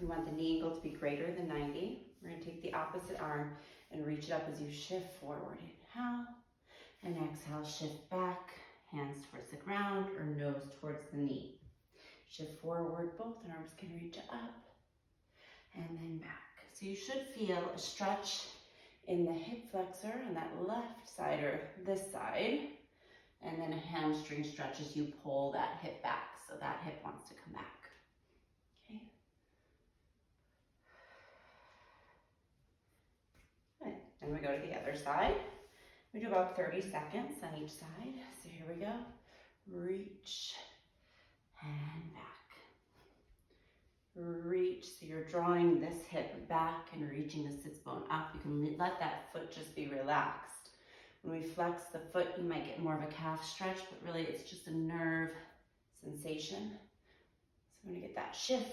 We want the knee angle to be greater than 90. We're going to take the opposite arm and reach it up as you shift forward. Inhale and exhale, shift back, hands towards the ground or nose towards the knee. Shift forward, both arms can reach up and then back. So you should feel a stretch in the hip flexor on that left side or this side, and then a hamstring stretch as you pull that hip back. So that hip wants to come back. Okay. Good. Then we go to the other side. We do about 30 seconds on each side. So here we go. Reach and back. Reach, so you're drawing this hip back and reaching the sits bone up. You can let that foot just be relaxed. When we flex the foot, you might get more of a calf stretch, but really it's just a nerve sensation. So we're gonna get that shift.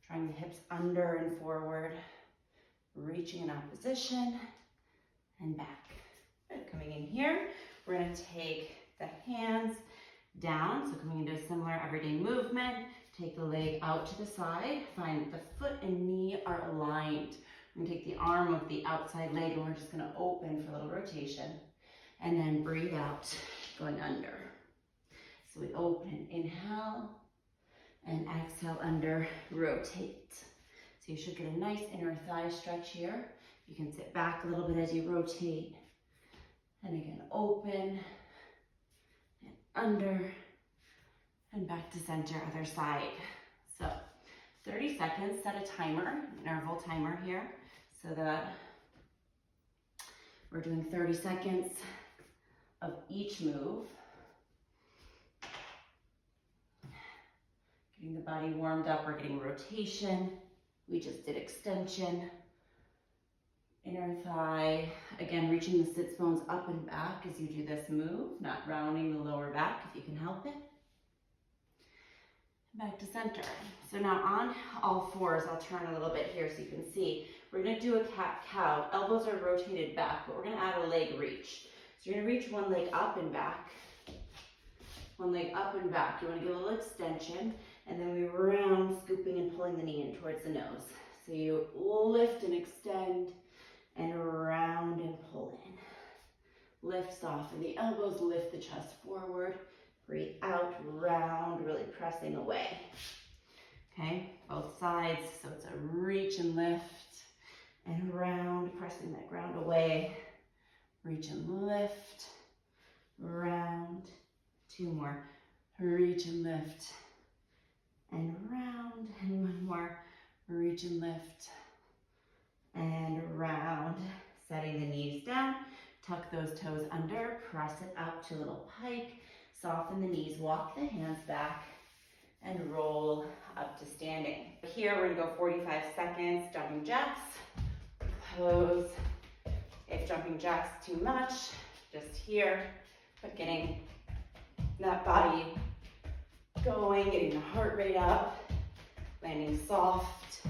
Drawing the hips under and forward. Reaching in opposition and back. Good. Coming in here, we're gonna take the hands down. So coming into a similar everyday movement. Take the leg out to the side. Find that the foot and knee are aligned. We're gonna take the arm of the outside leg and we're just gonna open for a little rotation. And then breathe out, going under. So we open, inhale, and exhale under, rotate. So you should get a nice inner thigh stretch here. You can sit back a little bit as you rotate. And again, open, and under, and back to center, other side. So 30 seconds, set a timer, interval timer here, so that we're doing 30 seconds of each move. Getting the body warmed up, we're getting rotation. We just did extension. Inner thigh, again, reaching the sits bones up and back as you do this move, not rounding the lower back if you can help it. Back to center. So now on all fours, I'll turn a little bit here so you can see. We're gonna do a cat-cow. Elbows are rotated back, but we're gonna add a leg reach. So you're gonna reach one leg up and back. One leg up and back. You wanna get a little extension, and then we round, scooping and pulling the knee in towards the nose. So you lift and extend, and round and pull in. Lift, soften the elbows, lift the chest forward. Breathe out, round, really pressing away. Okay, both sides, so it's a reach and lift, and round, pressing that ground away. Reach and lift, round. Two more, reach and lift, and round. And one more, reach and lift, and round. Setting the knees down, tuck those toes under, press it up to a little pike. Soften the knees, walk the hands back, and roll up to standing. Here we're gonna go 45 seconds, jumping jacks, pose. If jumping jacks too much, just here, but getting that body going, getting the heart rate up, landing soft.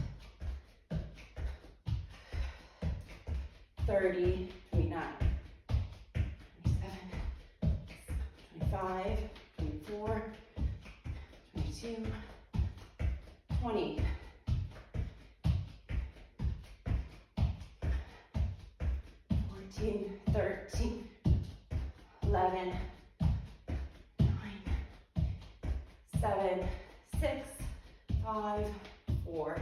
30, 29. 25, 24, 22, 20. 14, 13, 11, 9, 7, 6, 5, 4,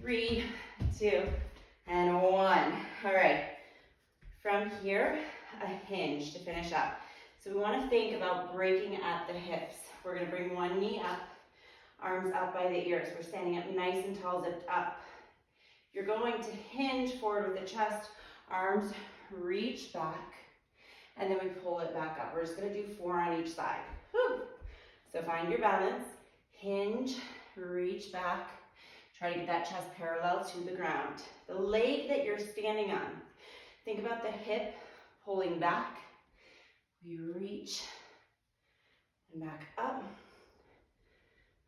3, 2, and 1. All right. From here, a hinge to finish up. So we want to think about breaking at the hips. We're going to bring one knee up, arms up by the ears. We're standing up nice and tall, zipped up. You're going to hinge forward with the chest, arms reach back, and then we pull it back up. We're just going to do 4 on each side. Whew. So find your balance, hinge, reach back, try to get that chest parallel to the ground. The leg that you're standing on, think about the hip pulling back. We reach and back up,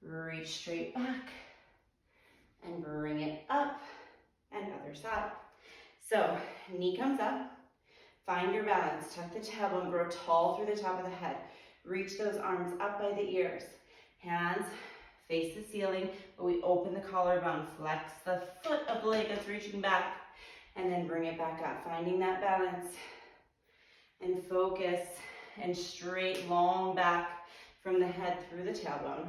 reach straight back, and bring it up, and other side. So knee comes up, find your balance, tuck the tailbone, grow tall through the top of the head. Reach those arms up by the ears. Hands face the ceiling, but we open the collarbone, flex the foot oblique that's reaching back, and then bring it back up, finding that balance and focus and straight long back from the head through the tailbone.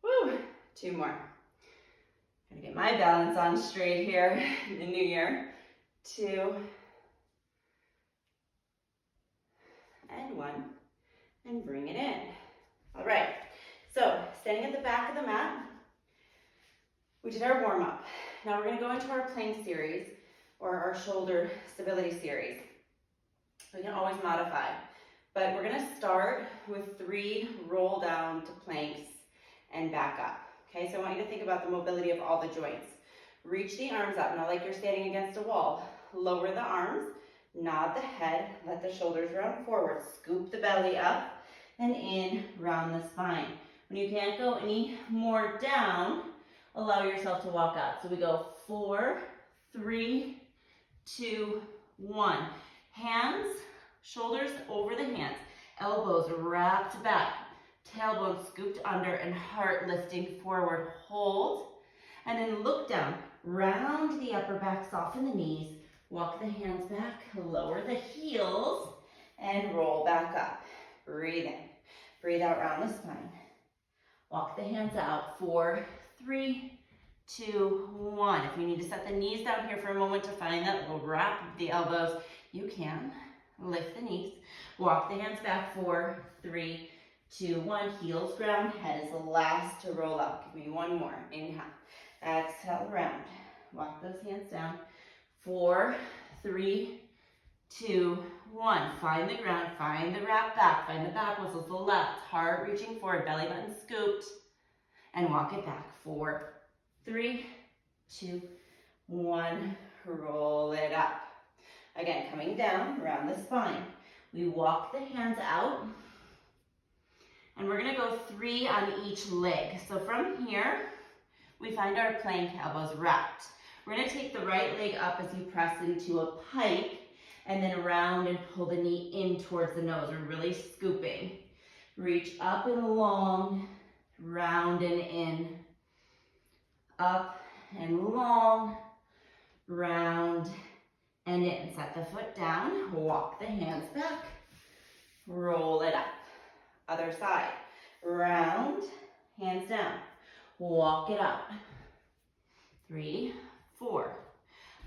Woo, 2 more. Gonna get my balance on straight here in the new year. 2, and 1, and bring it in. All right, so standing at the back of the mat, we did our warm up. Now we're gonna go into our plank series or our shoulder stability series. We can always modify, but we're gonna start with 3 roll down to planks and back up. Okay, so I want you to think about the mobility of all the joints. Reach the arms up, now like you're standing against a wall. Lower the arms, nod the head, let the shoulders round forward. Scoop the belly up and in, round the spine. When you can't go any more down, allow yourself to walk up. So we go 4, 3, 2, 1. Hands, shoulders over the hands, elbows wrapped back. Tailbone scooped under and heart lifting forward. Hold, and then look down. Round the upper back, soften the knees. Walk the hands back, lower the heels, and roll back up. Breathe in. Breathe out, round the spine. Walk the hands out. 4, 3, 2, 1. If you need to set the knees down here for a moment to find that little wrap of the elbows, you can. Lift the knees. Walk the hands back. 4, 3, 2, 1, heels ground, head is the last to roll up. Give me 1 more. Inhale, exhale, round. Walk those hands down. 4, 3, 2, 1. Find the ground, find the wrap back, find the back muscles, the left, heart reaching forward, belly button scooped, and walk it back. 4, 3, 2, 1, roll it up. Again, coming down, around the spine. We walk the hands out, and we're gonna go 3 on each leg. So from here, we find our plank, elbows wrapped. We're gonna take the right leg up as you press into a pike, and then around and pull the knee in towards the nose. We're really scooping. Reach up and long, round and in. Up and long, round and in. Set the foot down, walk the hands back, roll it up. Other side, round, hands down, walk it up. 3, 4.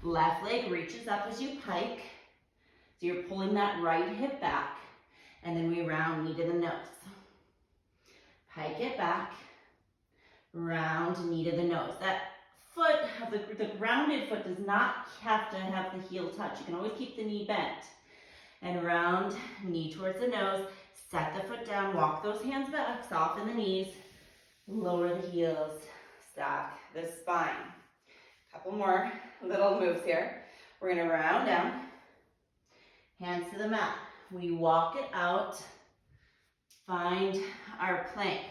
Left leg reaches up as you pike. So you're pulling that right hip back, and then we round knee to the nose. Pike it back, round knee to the nose. That foot, the grounded foot does not have to have the heel touch. You can always keep the knee bent. And round knee towards the nose. Set the foot down, walk those hands back, soften the knees, lower the heels, stack the spine. Couple more little moves here. We're gonna round down, hands to the mat. We walk it out, find our plank.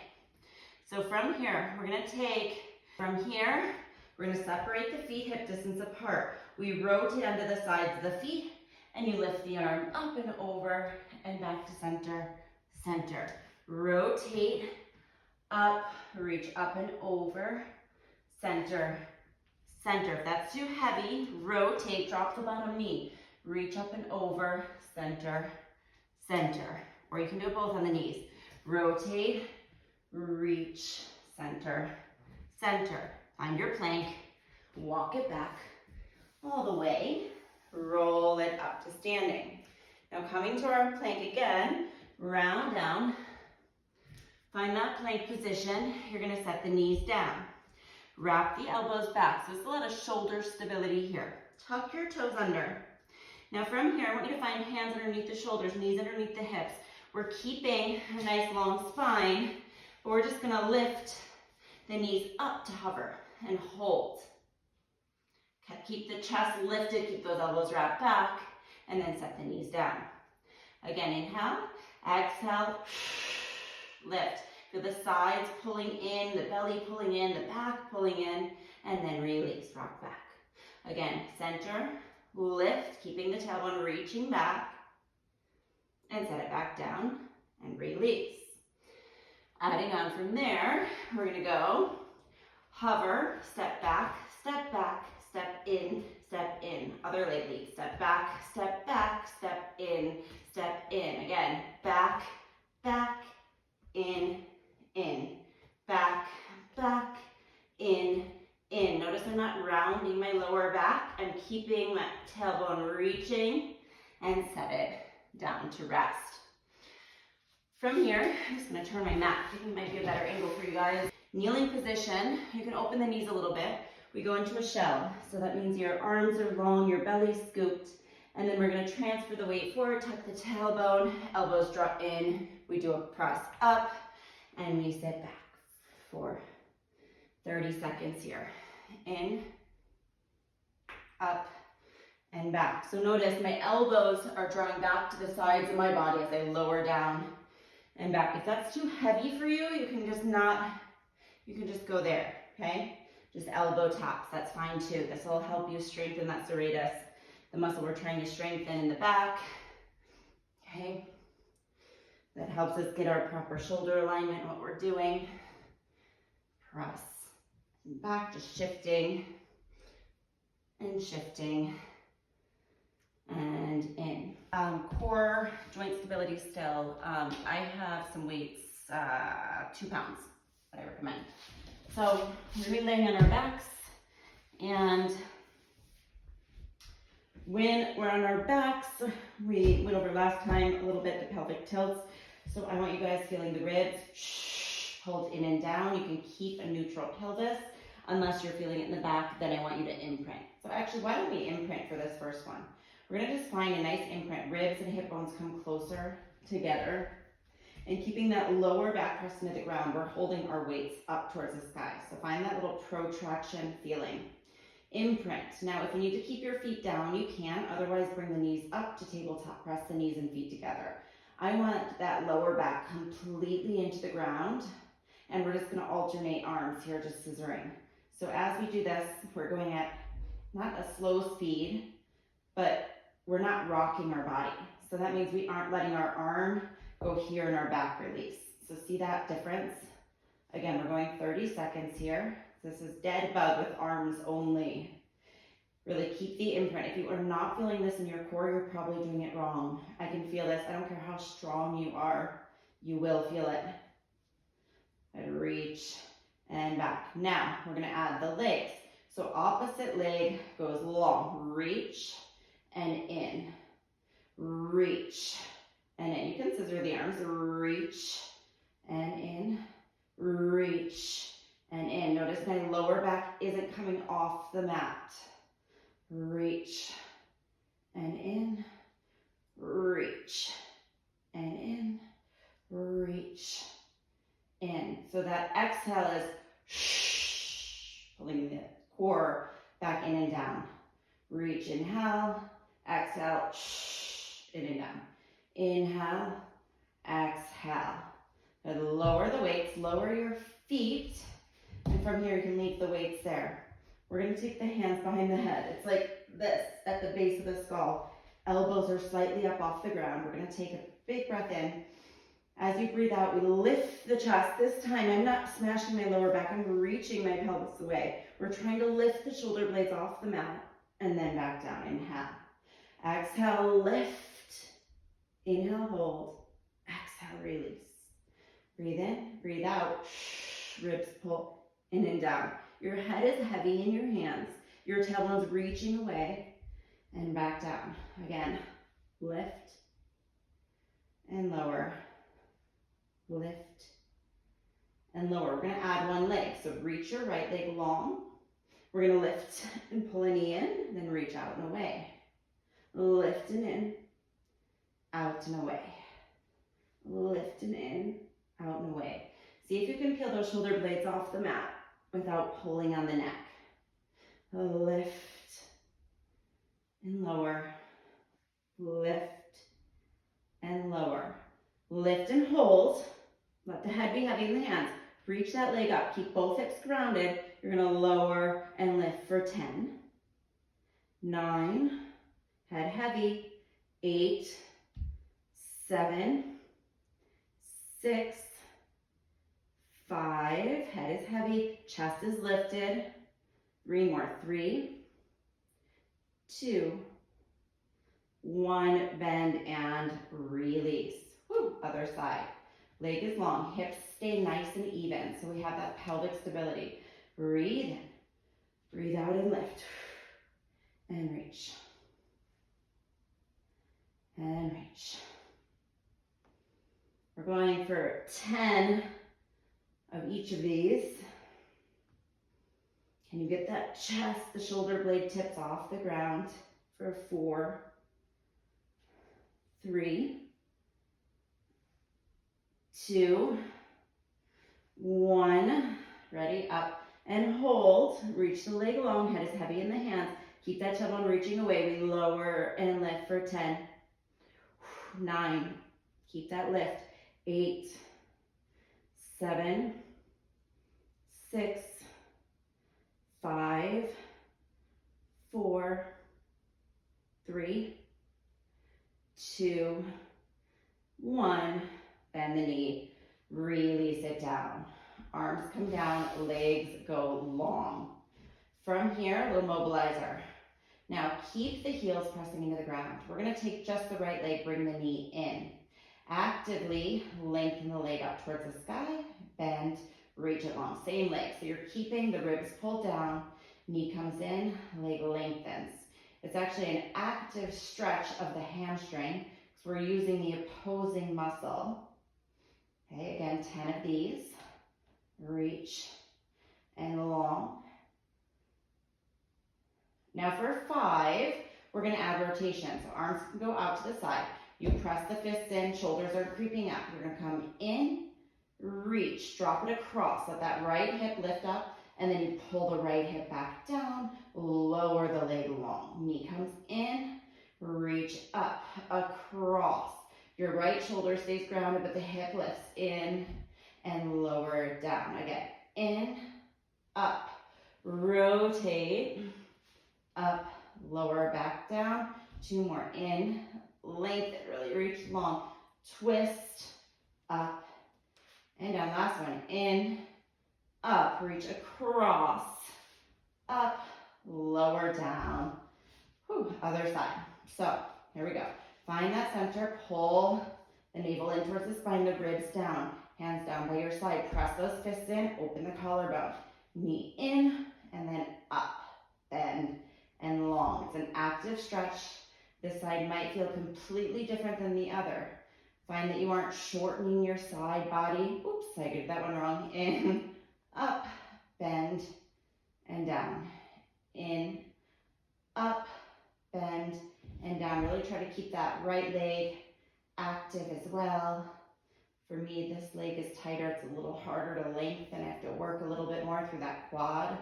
So from here, we're gonna take, from here, we're gonna separate the feet hip distance apart. We rotate onto the sides of the feet, and you lift the arm up and over and back to center. Center. Rotate, up, reach up and over, center, center. If that's too heavy, rotate, drop the bottom knee, reach up and over, center, center. Or you can do it both on the knees. Rotate, reach, center, center. Find your plank, walk it back all the way, roll it up to standing. Now coming to our plank again, round down, find that plank position. You're gonna set the knees down. Wrap the elbows back. So there's a lot of shoulder stability here. Tuck your toes under. Now from here, I want you to find hands underneath the shoulders, knees underneath the hips. We're keeping a nice long spine, but we're just gonna lift the knees up to hover and hold. Keep the chest lifted, keep those elbows wrapped back, and then set the knees down. Again, inhale, exhale, lift. Feel the sides pulling in, the belly pulling in, the back pulling in, and then release, rock back. Again, center, lift, keeping the tailbone reaching back, and set it back down, and release. Adding on from there, we're gonna go hover, step back, step back, step in, step in. Other leg lead, step back, step back, step in, step in. Again, back, back, in, back, back, in. Notice I'm not rounding my lower back. I'm keeping my tailbone reaching and set it down to rest. From here, I'm just gonna turn my mat. I think it might be a better angle for you guys. Kneeling position, you can open the knees a little bit. We go into a shell. So that means your arms are long, your belly's scooped, and then we're gonna transfer the weight forward, tuck the tailbone, elbows drop in. We do a press up, and we sit back for 30 seconds here. In, up, and back. So notice my elbows are drawing back to the sides of my body as I lower down and back. If that's too heavy for you, you can just go there, okay? Just elbow taps, that's fine too. This will help you strengthen that serratus, the muscle we're trying to strengthen in the back, okay? That helps us get our proper shoulder alignment, what we're doing. Press and back, just shifting and shifting and in. Core joint stability still. I have some weights, 2 pounds that I recommend. So we're gonna be laying on our backs, and when we're on our backs, we went over last time a little bit the pelvic tilts. So I want you guys feeling the ribs, hold in and down. You can keep a neutral pelvis unless you're feeling it in the back, then I want you to imprint. So actually, why don't we imprint for this first one? We're gonna just find a nice imprint. Ribs and hip bones come closer together. And keeping that lower back pressed into the ground, we're holding our weights up towards the sky. So find that little protraction feeling. Imprint. Now, if you need to keep your feet down, you can. Otherwise, bring the knees up to tabletop, press the knees and feet together. I want that lower back completely into the ground, and we're just gonna alternate arms here, just scissoring. So as we do this, we're going at not a slow speed, but we're not rocking our body. So that means we aren't letting our arm go here in our back release. So see that difference? Again, we're going 30 seconds here. This is dead bug with arms only. Really keep the imprint. If you are not feeling this in your core, you're probably doing it wrong. I can feel this. I don't care how strong you are, you will feel it. And reach and back. Now, we're gonna add the legs. So opposite leg goes long. Reach and in. Reach and in. You can scissor the arms. Reach and in. Reach and in. Notice my lower back isn't coming off the mat. Reach and in. Reach and in. Reach in. So that exhale is pulling the core back in and down. Reach, inhale, exhale, in and down. Inhale, exhale. And lower the weights, lower your feet, and from here you can leave the weights there. We're gonna take the hands behind the head. It's like this at the base of the skull. Elbows are slightly up off the ground. We're gonna take a big breath in. As you breathe out, we lift the chest. This time, I'm not smashing my lower back. I'm reaching my pelvis away. We're trying to lift the shoulder blades off the mat and then back down. Inhale. Exhale, lift. Inhale, hold. Exhale, release. Breathe in, breathe out. Ribs pull in and down. Your head is heavy in your hands. Your tailbone's reaching away and back down. Again, lift and lower. Lift and lower. We're going to add one leg. So reach your right leg long. We're going to lift and pull a knee in, then reach out and away. Lift and in, out and away. Lift and in, out and away. See if you can peel those shoulder blades off the mat without pulling on the neck. Lift and lower. Lift and lower. Lift and hold. Let the head be heavy in the hands. Reach that leg up. Keep both hips grounded. You're going to lower and lift for 10, 9, head heavy, 8, 7, 6, 5, head is heavy, chest is lifted. 3 more, 3, 2, 1, bend and release. Woo. Other side. Leg is long, hips stay nice and even, so we have that pelvic stability. Breathe in, breathe out and lift. And reach. And reach. We're going for 10 of each of these. Can you get that chest, the shoulder blade tips off the ground for 4, 3, 2, 1. Ready? Up and hold. Reach the leg long, head is heavy in the hands. Keep that tailbone reaching away. We lower and lift for 10, 9. Keep that lift. 8, 7, 6, 5, 4, 3, 2, 1. Bend the knee, release it down. Arms come down, legs go long. From here, a little mobilizer. Now keep the heels pressing into the ground. We're gonna take just the right leg, bring the knee in. Actively lengthen the leg up towards the sky, bend, reach it long. Same leg, so you're keeping the ribs pulled down, knee comes in, leg lengthens. It's actually an active stretch of the hamstring, because we're using the opposing muscle. Okay, again, 10 of these. Reach and long. Now for 5, we're gonna add rotation. So arms can go out to the side. You press the fists in, shoulders are creeping up. You're gonna come in, reach, drop it across. Let that right hip lift up, and then you pull the right hip back down, lower the leg long. Knee comes in, reach up, across. Your right shoulder stays grounded, but the hip lifts in and lower it down. Again, in, up, rotate, up, lower, back down. 2 more, in, lengthen, really reach long, twist, up, and down. Last one, in, up, reach across, up, lower, down. Whew, other side. So, here we go. Find that center, pull the navel in towards the spine, the ribs down, hands down by your side. Press those fists in, open the collarbone. Knee in, and then up, bend, and long. It's an active stretch. This side might feel completely different than the other. Find that you aren't shortening your side body. Oops, I did that one wrong. In, up, bend, and down. In, up, bend, and down. Really try to keep that right leg active as well. For me, this leg is tighter. It's a little harder to lengthen. I have to work a little bit more through that quad.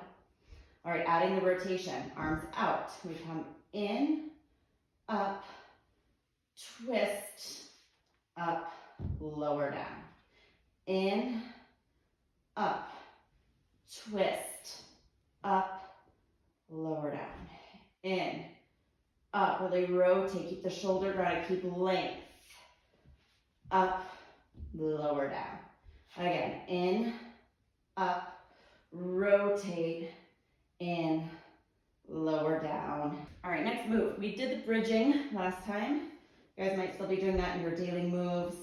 All right, adding the rotation. Arms out. We come in, up, twist, up, lower down. In, up, twist, up, lower down. In, up, really rotate, keep the shoulder grounded, keep length. Up, lower down. Again, in, up, rotate, in, lower down. All right, next move. We did the bridging last time. You guys might still be doing that in your daily moves.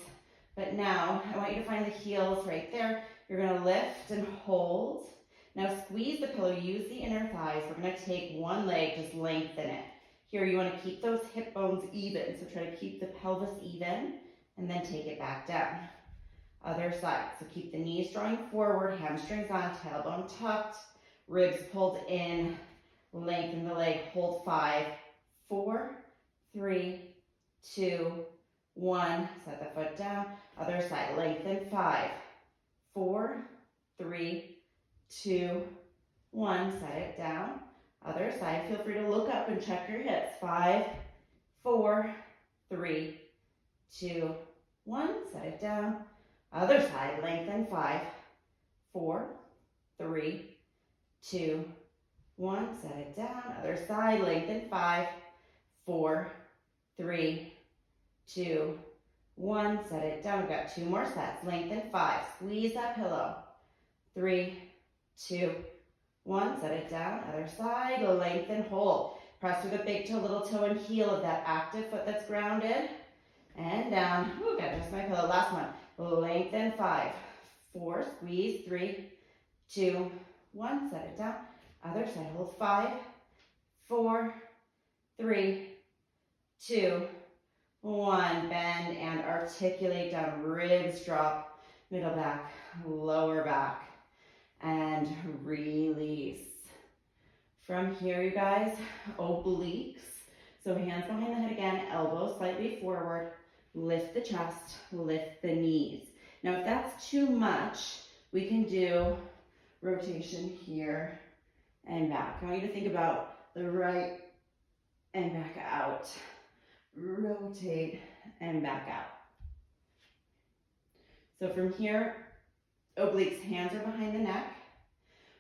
But now, I want you to find the heels right there. You're gonna lift and hold. Now squeeze the pillow, use the inner thighs. We're gonna take one leg, just lengthen it. Here, you wanna keep those hip bones even. So try to keep the pelvis even, and then take it back down. Other side, so keep the knees drawing forward, hamstrings on, tailbone tucked, ribs pulled in, lengthen the leg, hold 5, 4, 3, 2, 1, set the foot down. Other side, lengthen 5, 4, 3, 2, 1, set it down. Other side, feel free to look up and check your hips. 5, 4, 3, 2, 1, set it down. Other side, lengthen 5, 4, 3, 2, 1, set it down. Other side, lengthen 5, 4, 3, 2, 1, set it down. We've got 2 more sets. Lengthen 5, squeeze that pillow. 3, 2, 1. Set it down. Other side. Lengthen, hold. Press through the big toe, little toe, and heel of that active foot that's grounded. And down. Ooh, got just my pillow. Last one. Lengthen. 5, 4. Squeeze. 3, 2, 1. Set it down. Other side. Hold. 5, 4, 3, 2, 1. Bend and articulate down. Ribs drop. Middle back. Lower back. And release. From here, you guys, obliques. So hands behind the head again, elbows slightly forward, lift the chest, lift the knees. Now, if that's too much, we can do rotation here and back. I want you to think about the right and back out. Rotate and back out. So from here, obliques, hands are behind the neck.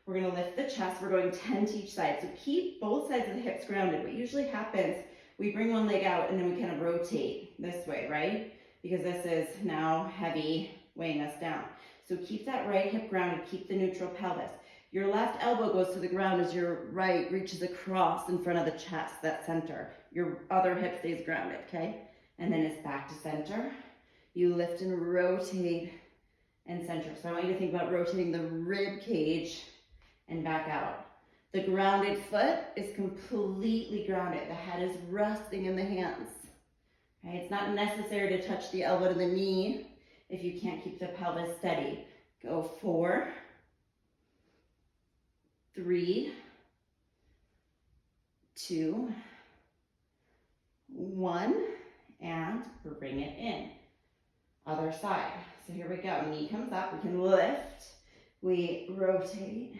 We're going to lift the chest. We're going 10 to each side. So keep both sides of the hips grounded. What usually happens, we bring one leg out and then we kind of rotate this way, right? Because this is now heavy, weighing us down. So keep that right hip grounded. Keep the neutral pelvis. Your left elbow goes to the ground as your right reaches across in front of the chest, that center. Your other hip stays grounded, okay? And then it's back to center. You lift and rotate and center. So I want you to think about rotating the rib cage and back out. The grounded foot is completely grounded. The head is resting in the hands. Okay? It's not necessary to touch the elbow to the knee if you can't keep the pelvis steady. Go 4, 3, 2, 1, and bring it in. Other side. So here we go. Knee comes up. We can lift. We rotate.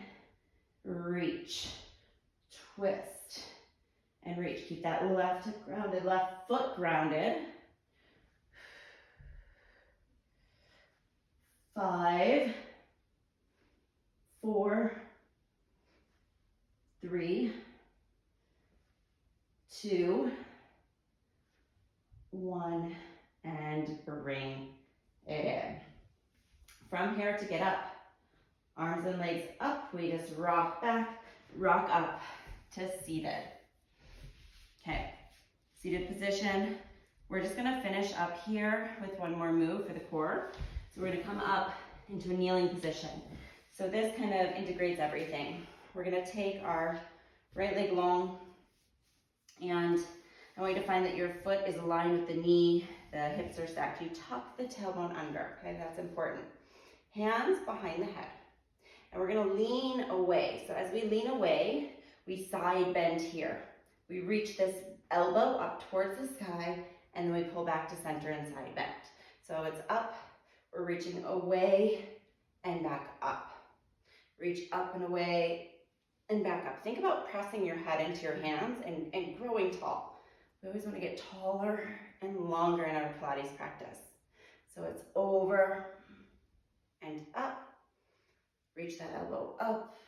Reach, twist, and reach. Keep that left hip grounded, left foot grounded. 5, 4, 3, 2, 1, and bring it in. From here to get up. Arms and legs up, we just rock back, rock up to seated. Okay, seated position. We're just gonna finish up here with one more move for the core. So we're gonna come up into a kneeling position. So this kind of integrates everything. We're gonna take our right leg long, and I want you to find that your foot is aligned with the knee, the hips are stacked. You tuck the tailbone under, okay, that's important. Hands behind the head. And we're gonna lean away. So as we lean away, we side bend here. We reach this elbow up towards the sky, and then we pull back to center and side bend. So it's up, we're reaching away and back up. Reach up and away and back up. Think about pressing your head into your hands and growing tall. We always wanna get taller and longer in our Pilates practice. So it's over and up. Reach that elbow up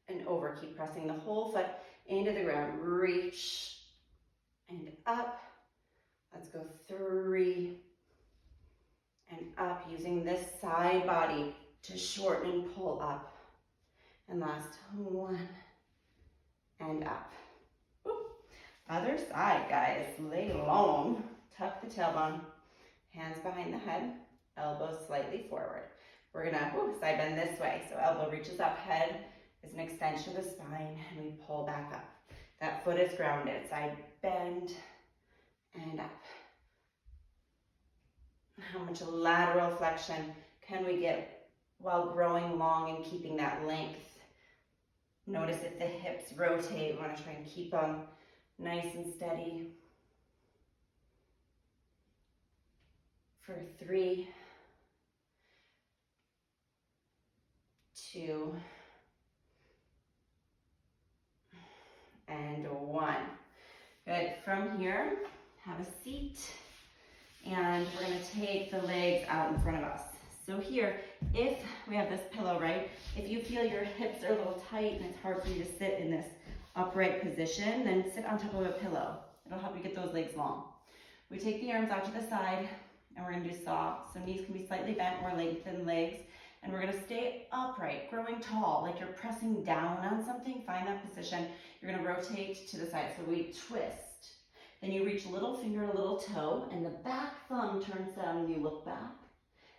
and over. Keep pressing the whole foot into the ground. Reach and up. Let's go 3 and up, using this side body to shorten and pull up. And last 1 and up. Woo. Other side, guys. Lay long. Tuck the tailbone. Hands behind the head. Elbows slightly forward. We're gonna side bend this way. So elbow reaches up, head is an extension of the spine, and we pull back up. That foot is grounded. Side bend and up. How much lateral flexion can we get while growing long and keeping that length? Notice if the hips rotate. We want to try and keep them nice and steady. For 3, 2, and 1. Good. From here, have a seat, and we're going to take the legs out in front of us. So here, if we have this pillow, right, if you feel your hips are a little tight and it's hard for you to sit in this upright position, then sit on top of a pillow. It'll help you get those legs long. We take the arms out to the side, and we're going to do soft. So knees can be slightly bent or lengthen legs. And we're gonna stay upright, growing tall, like you're pressing down on something. Find that position. You're gonna rotate to the side. So we twist. Then you reach a little finger, a little toe, and the back thumb turns down and you look back.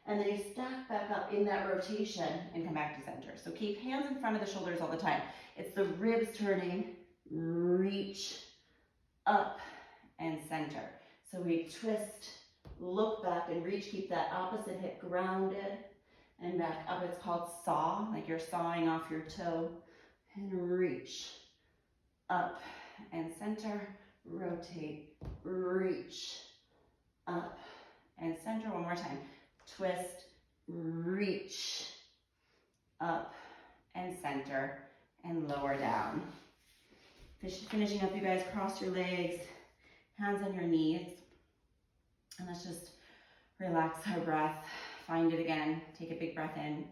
And then you stack back up in that rotation and come back to center. So keep hands in front of the shoulders all the time. It's the ribs turning, reach, up, and center. So we twist, look back and reach, keep that opposite hip grounded and back up. It's called saw, like you're sawing off your toe, and reach, up and center, rotate, reach, up and center. One more time. Twist, reach, up and center, and lower down. Finishing up, you guys, cross your legs, hands on your knees, and let's just relax our breath. Find it again. Take a big breath in.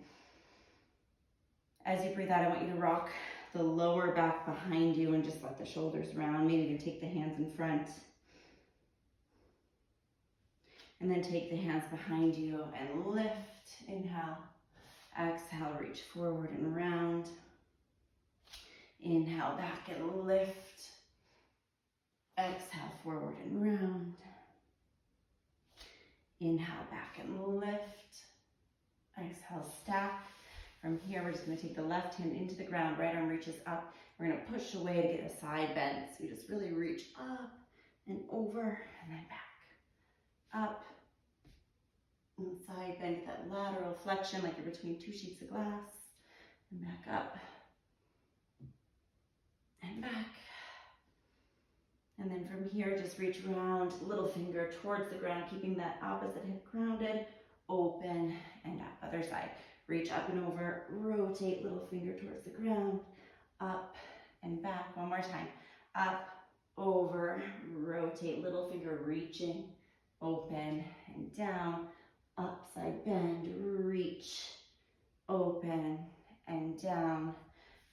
As you breathe out, I want you to rock the lower back behind you and just let the shoulders round. Maybe you can take the hands in front. And then take the hands behind you and lift. Inhale. Exhale, reach forward and round. Inhale, back and lift. Exhale, forward and round. Inhale, back and lift. Exhale, stack. From here, we're just going to take the left hand into the ground. Right arm reaches up. We're going to push away to get a side bend. So you just really reach up and over and then back. Up and side bend, get that lateral flexion like you're between two sheets of glass. And back up and back. And then from here, just reach around, little finger towards the ground, keeping that opposite hip grounded, open and up. Other side. Reach up and over, rotate, little finger towards the ground, up and back. One more time. Up, over, rotate, little finger reaching, open and down, upside bend, reach, open and down.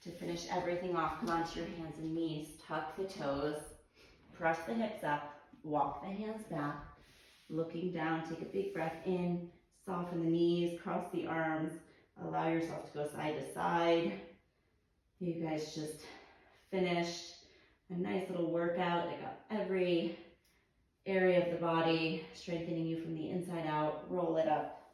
To finish everything off, come onto your hands and knees, tuck the toes, press the hips up, walk the hands back, looking down, take a big breath in, soften the knees, cross the arms, allow yourself to go side to side. You guys just finished a nice little workout. I got every area of the body strengthening you from the inside out. Roll it up